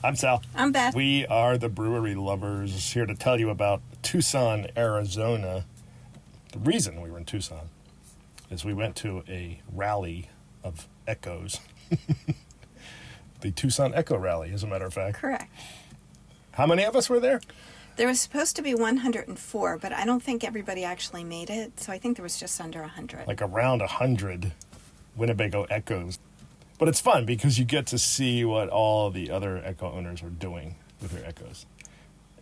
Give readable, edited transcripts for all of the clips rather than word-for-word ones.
I'm Sal. I'm Beth. We are the brewery lovers here to tell you about Tucson, Arizona. The reason we were in Tucson is we went to a rally of echoes. The Tucson Echo Rally, as a matter of fact. Correct. How many of us were there? There was supposed to be 104, but I don't think everybody actually made it, so I think there was just under 100. Like around 100 Winnebago Echoes. But it's fun because you get to see what all the other Echo owners are doing with their Echoes.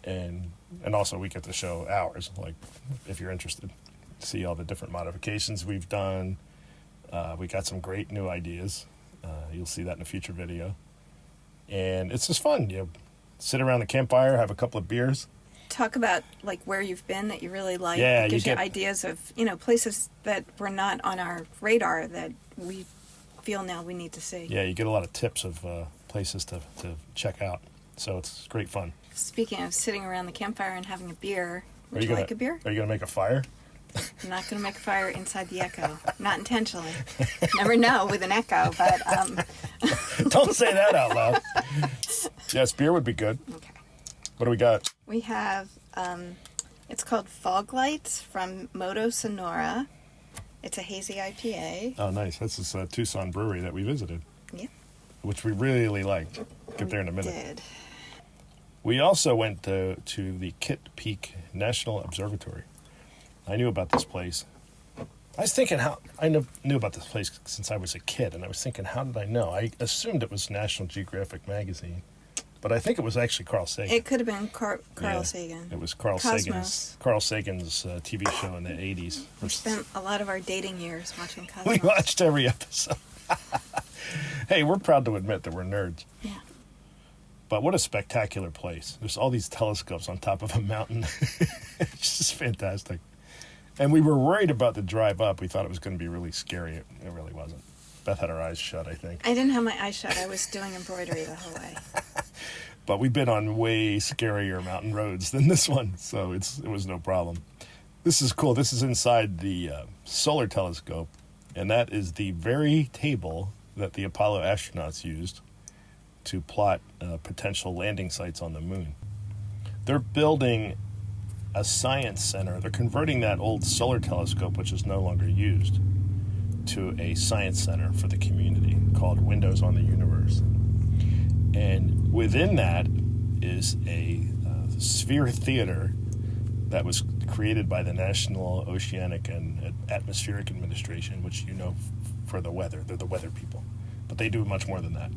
And also we get to show ours, like, if you're interested. See all the different modifications we've done. We got some great new ideas. You'll see that in a future video. And it's just fun. You sit around the campfire, have a couple of beers. Talk about, like, where you've been that you really like. Yeah, it gives you ideas of, places that were not on our radar that we feel now we need to see. Yeah, you get a lot of tips of places to check out. So it's great fun. Speaking of sitting around the campfire and having a beer, would you like a beer? Are you going to make a fire? I'm not going to make a fire inside the Echo. Not intentionally. Never know with an Echo, but... Don't say that out loud. Yes, beer would be good. Okay. What do we got? We have, it's called Fog Lights from Moto Sonora. It's a hazy IPA. Oh, nice. That's this Tucson brewery that we visited. Yep. Which we really liked. Get there in a minute. Did. We also went to the Kitt Peak National Observatory. I knew about this place. I was thinking I knew about this place since I was a kid, and I was thinking, how did I know? I assumed it was National Geographic magazine, but I think it was actually Carl Sagan. It could have been Carl Sagan. It was Carl Sagan's TV show in the 80s. We spent a lot of our dating years watching Cosmos. We watched every episode. Hey, we're proud to admit that we're nerds. Yeah. But what a spectacular place. There's all these telescopes on top of a mountain. It's just fantastic. And we were worried about the drive up. We thought it was going to be really scary. It really wasn't. Beth had her eyes shut, I think. I didn't have my eyes shut. I was doing embroidery the whole way. But we've been on way scarier mountain roads than this one, so it was no problem. This is cool. This is inside the solar telescope, and that is the very table that the Apollo astronauts used to plot potential landing sites on the moon. They're building a science center. They're converting that old solar telescope, which is no longer used, to a science center for the community called Windows on the Universe. And within that is a sphere theater that was created by the National Oceanic and Atmospheric Administration, which for the weather. They're the weather people. But they do much more than that.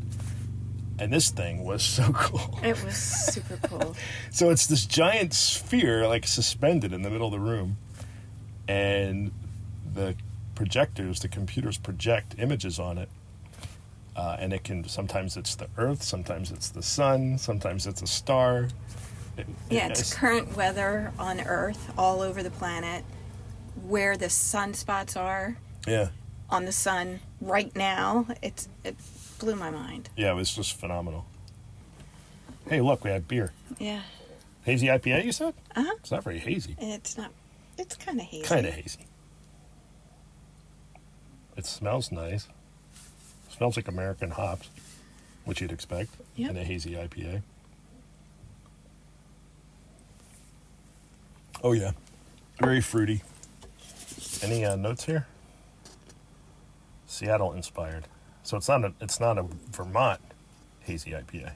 And this thing was so cool. It was super cool. So it's this giant sphere, like, suspended in the middle of the room. And the computers project images on it. And sometimes it's the Earth, sometimes it's the sun, sometimes it's a star. It's current weather on Earth, all over the planet, where the sunspots are. Yeah. On the sun right now. It blew my mind. Yeah, it was just phenomenal. Hey, look, we had beer. Yeah. Hazy IPA, you said? Uh-huh. It's not very hazy. It's not. It's kind of hazy. Kind of hazy. It smells nice. It smells like American hops, which you'd expect in a hazy IPA. Oh, yeah. Very fruity. Any notes here? Seattle inspired. So it's not a Vermont hazy IPA.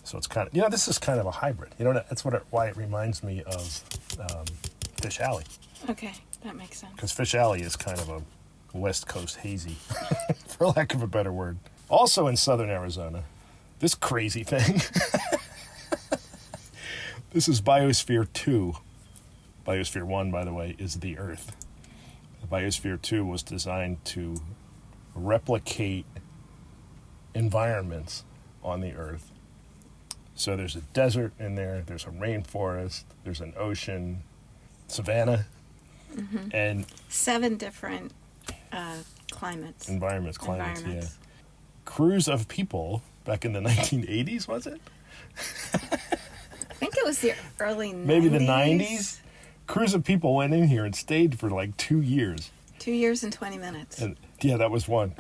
So it's kind of, this is kind of a hybrid. That's why it reminds me of Fish Alley. Okay, that makes sense. Because Fish Alley is kind of a West Coast hazy, for lack of a better word. Also in southern Arizona, this crazy thing. This is Biosphere 2. Biosphere 1, by the way, is the Earth. Biosphere 2 was designed to replicate environments on the Earth. So there's a desert in there, there's a rainforest, there's an ocean, savanna, and 7 different climates. Environments. Yeah. Crews of people back in the 1980s, was it? I think it was the early 90s. Maybe the 90s? Crews of people went in here and stayed for like 2 years. 2 years and 20 minutes. And yeah, that was one.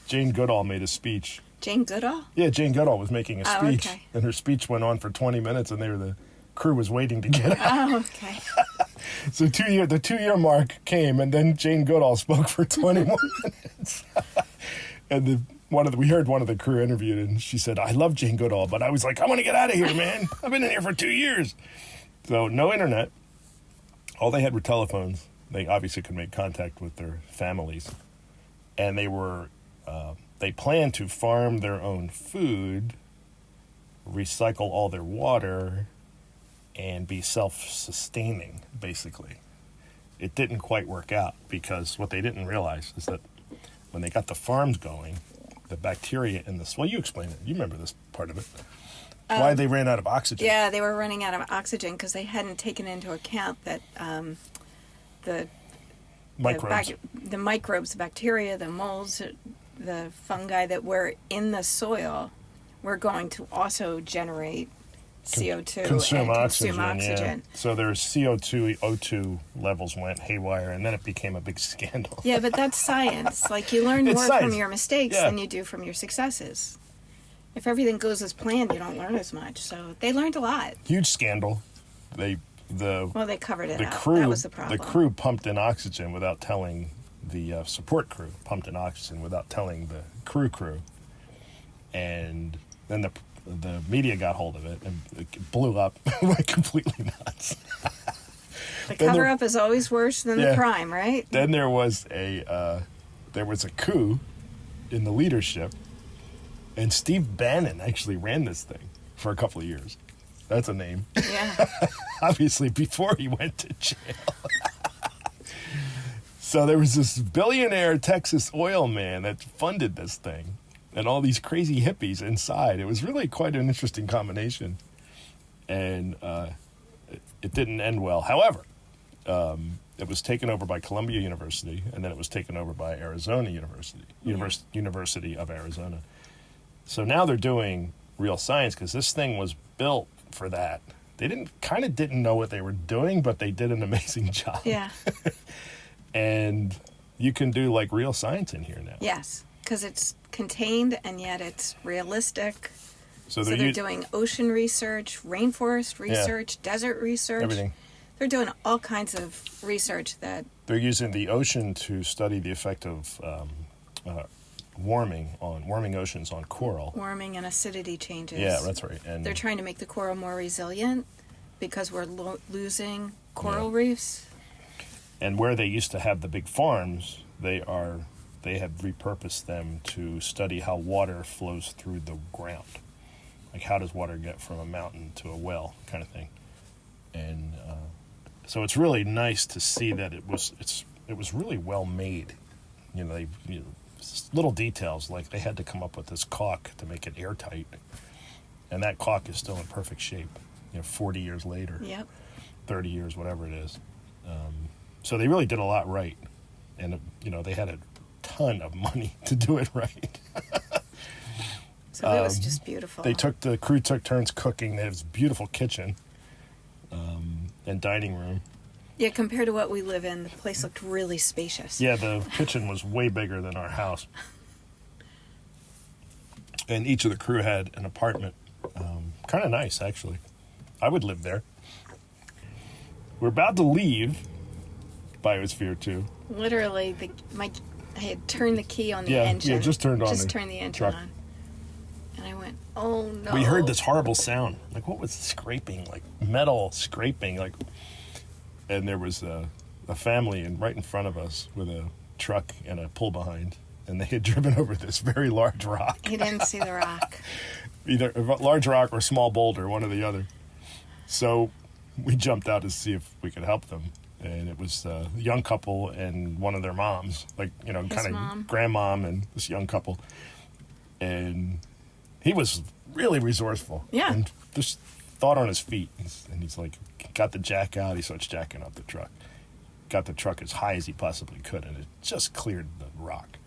Jane Goodall made a speech Jane Goodall? Yeah, Jane Goodall was making a speech, okay. and her speech went on for 20 minutes, and the crew was waiting to get out. Oh, okay. So the 2-year mark came, and then Jane Goodall spoke for 20 more minutes. And we heard one of the crew interviewed, and she said, "I love Jane Goodall, but I was like, I want to get out of here, man. I've been in here for 2 years." So no internet. All they had were telephones. They obviously could make contact with their families, and they planned to farm their own food, recycle all their water, and be self-sustaining, basically. It didn't quite work out because what they didn't realize is that when they got the farms going, the bacteria in the soil, you explain it. You remember this part of it. Why they ran out of oxygen. Yeah, they were running out of oxygen because they hadn't taken into account that the Microbes. the microbes, the bacteria, the molds, the fungi that were in the soil were going to also generate CO2 consume and oxygen, consume oxygen. Yeah. So their CO2, O2 levels went haywire, and then it became a big scandal. Yeah, but that's science. Like, you learn It's more science. from your mistakes Yeah. than you do from your successes. If everything goes as planned, you don't learn as much. So they learned a lot. Huge scandal. Well, they covered it the up. crew That was the problem. the crew pumped in oxygen without telling the support crew. Pumped in oxygen without telling the crew, and then the media got hold of it and it blew up. Went completely nuts. The then cover-up is always worse than the Yeah. crime, right? Then there was a coup in the leadership, and Steve Bannon actually ran this thing for a couple of years. That's a name. Yeah. Obviously, before he went to jail. So there was this billionaire Texas oil man that funded this thing, and all these crazy hippies inside. It was really quite an interesting combination, and it didn't end well. However, it was taken over by Columbia University, and then it was taken over by Arizona University, University of Arizona. So now they're doing real science because this thing was built for that. They didn't know what they were doing, but they did an amazing job. Yeah. And you can do like real science in here now. Yes, because it's contained and yet it's realistic. So They're doing ocean research, rainforest research, desert research. everything. They're doing all kinds of research that... They're using the ocean to study the effect of warming oceans on coral. warming and acidity changes. Yeah, that's right. And They're trying to make the coral more resilient because we're losing coral reefs. And where they used to have the big farms, they have repurposed them to study how water flows through the ground. Like, how does water get from a mountain to a well, kind of thing. And so it's really nice to see that it was really well made. Little details, like they had to come up with this caulk to make it airtight, and that caulk is still in perfect shape. 40 years later. Yep. 30 years, whatever it is. So they really did a lot right, and they had a ton of money to do it right. So it was just beautiful. The crew took turns cooking. They have this beautiful kitchen and dining room. Yeah, compared to what we live in, the place looked really spacious. Yeah, the kitchen was way bigger than our house. And each of the crew had an apartment. Kind of nice, actually. I would live there. We're about to leave Biosphere 2. Literally, I had turned the key on the Yeah, engine. yeah, just turned on Just the turned the engine truck. on. And I went, oh no. We heard this horrible sound. Like, what was scraping? Like, metal scraping. Like, and there was a family right in front of us with a truck and a pull behind. And they had driven over this very large rock. He didn't see the rock. Either a large rock or a small boulder, one or the other. So we jumped out to see if we could help them. And it was a young couple and one of their moms, like, kind of grandmom and this young couple. And he was really resourceful. Yeah. And just thought on his feet. And he's like, got the jack out. He starts jacking up the truck. Got the truck as high as he possibly could. And it just cleared the rock.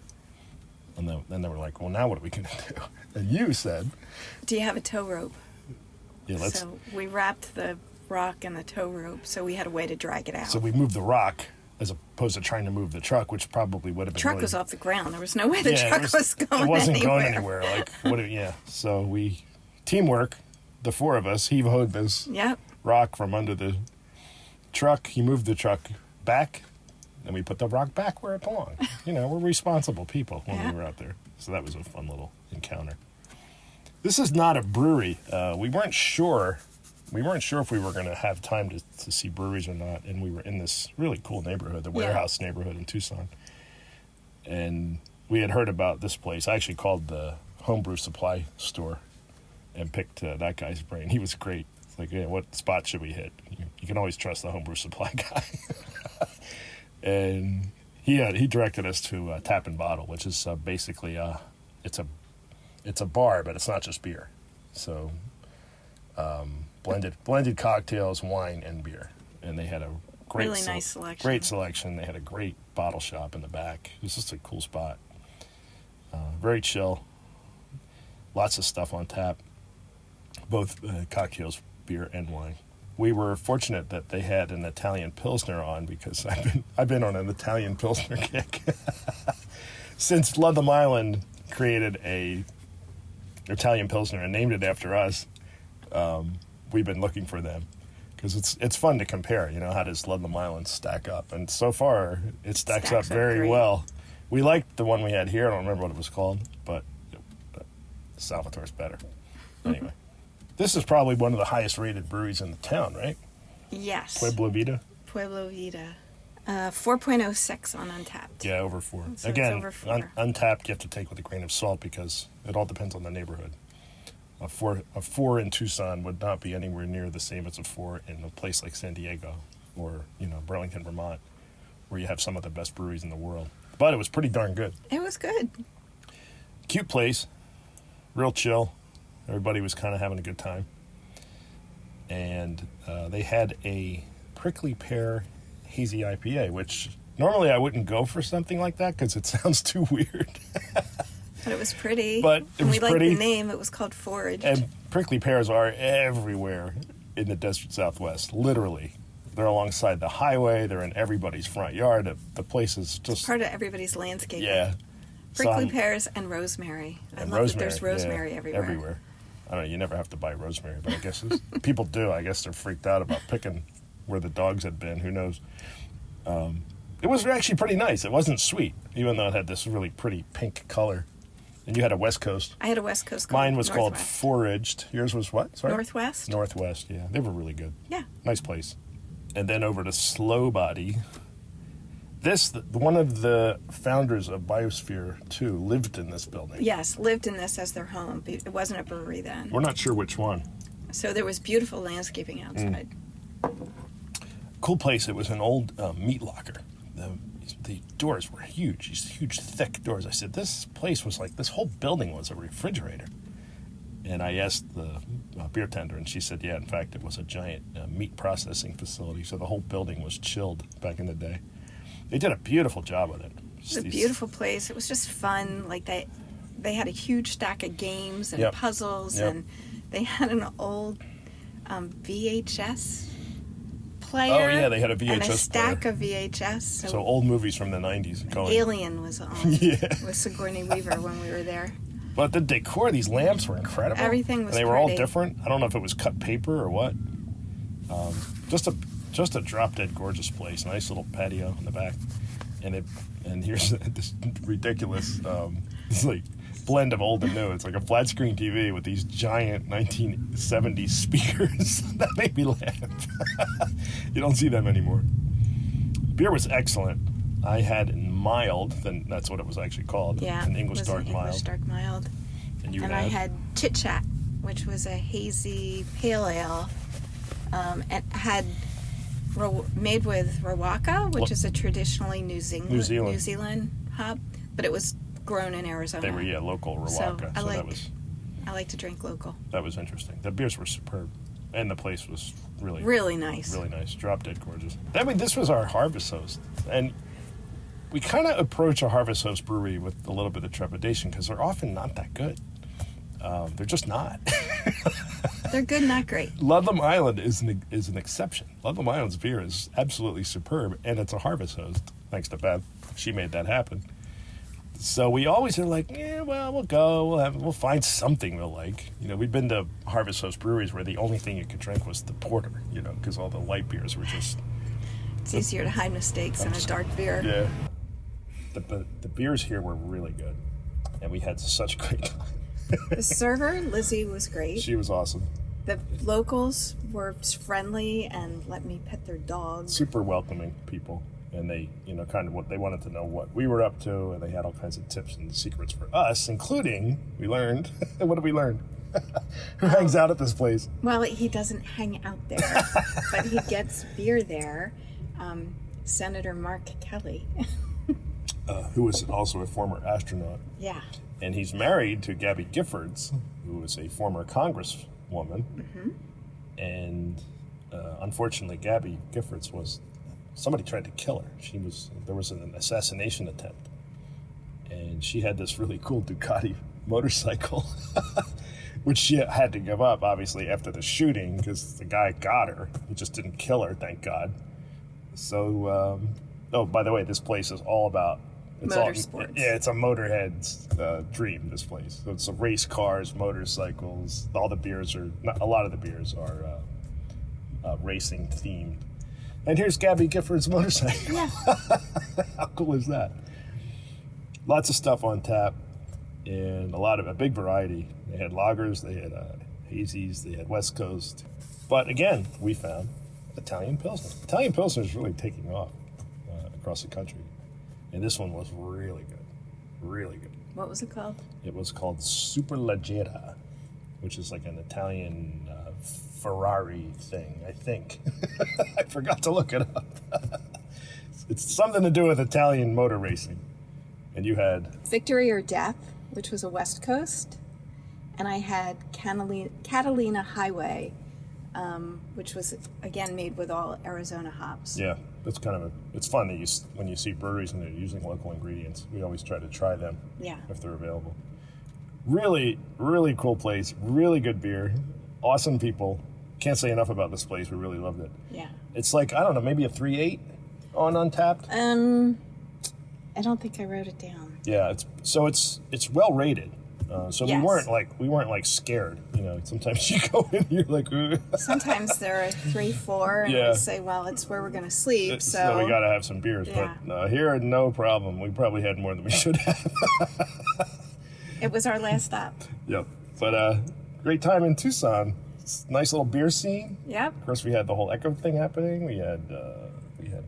And then they were like, well, now what are we going to do? And you said... Do you have a tow rope? Yeah, So we wrapped the rock in the tow rope, so we had a way to drag it out. So we moved the rock as opposed to trying to move the truck, which probably would have been. Truck really, was off the ground. There was no way the yeah, truck was going It wasn't anywhere. going anywhere. Like yeah. So we teamwork. The four of us heave-hoed this Yep. rock from under the truck. He moved the truck back, and we put the rock back where it belonged. You know, we're responsible people when Yeah. we were out there. So that was a fun little encounter. This is not a brewery. We weren't sure. We weren't sure if we were going to have time to see breweries or not, and we were in this really cool neighborhood, the warehouse neighborhood in Tucson. And we had heard about this place. I actually called the homebrew supply store and picked that guy's brain. He was great. It's like, yeah, what spot should we hit? You can always trust the homebrew supply guy. And he directed us to Tap and Bottle, which is basically it's a bar, but it's not just beer. So blended cocktails, wine, and beer. And they had a great Really nice selection. Great selection. They had a great bottle shop in the back. It was just a cool spot. Very chill. Lots of stuff on tap. Both cocktails, beer, and wine. We were fortunate that they had an Italian Pilsner on because I've been on an Italian Pilsner kick. Since Ludlam Island created a Italian Pilsner and named it after us, we've been looking for them because it's fun to compare. You know, how does Ludlam Island stack up? And so far, it stacks up very great. well. We liked the one we had here. I don't remember what it was called, but Salvatore's better. Anyway, this is probably one of the highest rated breweries in the town, right? Yes. Pueblo Vida? Pueblo Vida. 4.06 on Untapped. Yeah, over 4. So Again, it's over 4. Untapped you have to take with a grain of salt because it all depends on the neighborhood. A four in Tucson would not be anywhere near the same as a 4 in a place like San Diego or, Burlington, Vermont, where you have some of the best breweries in the world. But it was pretty darn good. It was good. Cute place, real chill. Everybody was kind of having a good time. And they had a prickly pear hazy IPA, which normally I wouldn't go for something like that because it sounds too weird. But it was pretty. But it was we liked pretty. the name. It was called Foraged. And prickly pears are everywhere in the desert Southwest, literally. They're alongside the highway. They're in everybody's front yard. The place is just... part of everybody's landscape. Yeah. Prickly pears and rosemary. I love that there's rosemary everywhere. I don't know, you never have to buy rosemary, but I guess people do. I guess they're freaked out about picking where the dogs had been. Who knows? It was actually pretty nice. It wasn't sweet, even though it had this really pretty pink color. And you had a West Coast. I had a West Coast. Mine was called Northwest. Foraged. Yours was what? Sorry? Northwest. Northwest, yeah. They were really good. Yeah. Nice place. And then over to Slow Body. One of the founders of Biosphere, too, lived in this building. Yes, lived in this as their home. It wasn't a brewery then. We're not sure which one. So there was beautiful landscaping outside. Cool place. It was an old meat locker. The doors were huge, these huge, thick doors. I said, this place was like, this whole building was a refrigerator. And I asked the beer tender, and she said, yeah, in fact, it was a giant meat processing facility. So the whole building was chilled back in the day. They did a beautiful job with it. It was a beautiful place. It was just fun. Like they had a huge stack of games and puzzles, and they had an old VHS player. Oh yeah, they had a VHS and a stack player. of VHS. So old movies from the 90s going. Alien was on with Sigourney Weaver when we were there. But the decor, these lamps were incredible. Everything was and they were all pretty. different. I don't know if it was cut paper or what. Just a drop dead gorgeous place. Nice little patio in the back, and here's this ridiculous it's like blend of old and new. It's like a flat screen TV with these giant 1970s speakers. That made me laugh. You don't see them anymore. Beer was excellent. I had mild, then that's what it was actually called. Yeah, an English it was dark an mild. English dark mild. And I had Chit Chat, which was a hazy pale ale, and had made with Rawaka, which is a traditionally New Zealand hop, but it was grown in Arizona. They were local Rawaka. So I like to drink local. That was interesting. The beers were superb, and the place was really nice. Really nice, drop dead gorgeous. I mean, this was our Harvest Host, and we kind of approach a Harvest Host brewery with a little bit of trepidation because they're often not that good. They're just not. They're good, not great. Ludlam Island is an exception. Ludlam Island's beer is absolutely superb, and it's a harvest host, thanks to Beth. She made that happen. So we always are like, yeah, well, we'll go. We'll find something we'll like. We've been to Harvest Host breweries where the only thing you could drink was the porter, because all the light beers were just... It's easier to hide mistakes in a dark beer. Yeah. The beers here were really good, and we had such a great time. The server, Lizzie, was great. She was awesome. The locals were friendly and let me pet their dog. Super welcoming people. And they, kind of what they wanted to know what we were up to, and they had all kinds of tips and secrets for us, including, we learned, what did we learn? Who hangs out at this place? Well, he doesn't hang out there, but he gets beer there. Senator Mark Kelly. Who was also a former astronaut. Yeah. And he's married to Gabby Giffords, who was a former congresswoman. Mm-hmm. And unfortunately, Gabby Giffords somebody tried to kill her. There was an assassination attempt. And she had this really cool Ducati motorcycle, which she had to give up, obviously, after the shooting, because the guy got her. He just didn't kill her, thank God. So, by the way, this place is all about... Motorsports. It's a motorhead's dream, this place. So it's race cars, motorcycles. A lot of the beers are racing themed. And here's Gabby Gifford's motorcycle. Yeah. How cool is that? Lots of stuff on tap, and a big variety. They had lagers, they had hazies, they had West Coast. But again, we found Italian Pilsner. Italian Pilsner is really taking off across the country. And this one was really good. Really good. What was it called? It was called Superleggera, which is like an Italian Ferrari thing, I think. I forgot to look it up. It's something to do with Italian motor racing. And you had... Victory or Death, which was a West Coast. And I had Catalina Highway, which was, again, made with all Arizona hops. Yeah, that's it's fun that when you see breweries and they're using local ingredients. We always try to try them if they're available. Really, really cool place. Really good beer. Awesome people. Can't say enough about this place. We really loved it. Yeah. It's like, I don't know, maybe a 3.8 on Untapped? I don't think I wrote it down. Yeah, it's well rated. So yes. we weren't like scared. Sometimes you go in, you're like, ugh. Sometimes they're a 3-4, and they say, well, it's where we're going to sleep. So we got to have some beers. Yeah. But here, no problem. We probably had more than we should have. It was our last stop. Yep. But great time in Tucson. Nice little beer scene. Yep. Of course, we had the whole Echo thing happening. We had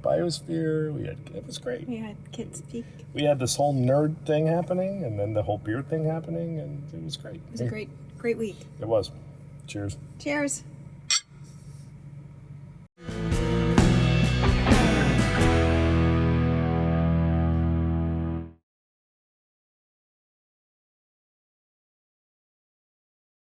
Biosphere. It was great. We had Kitt's Peak. We had this whole nerd thing happening, and then the whole beer thing happening, and it was great. It was a great week. It was. Cheers. Cheers.